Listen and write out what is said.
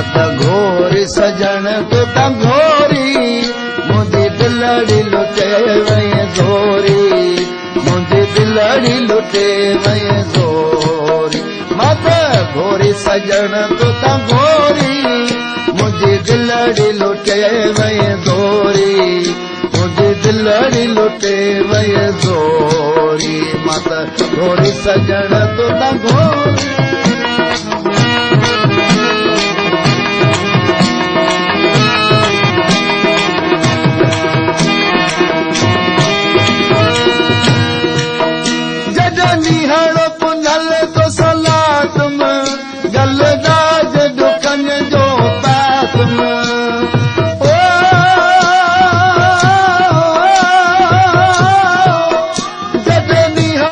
माता घोरी सजन तो ता घोरी मुझी दिलड़ी लुटे वही घोरी मुझी दिलड़ी लुटे वही घोरी माता घोरी सजन तो ता घोरी मुझी दिलड़ी लुटे वही घोरी मुझी दिलड़ी लुटे वही घोरी माता घोरी सजन तो ता घोरी निहारो पुनल तो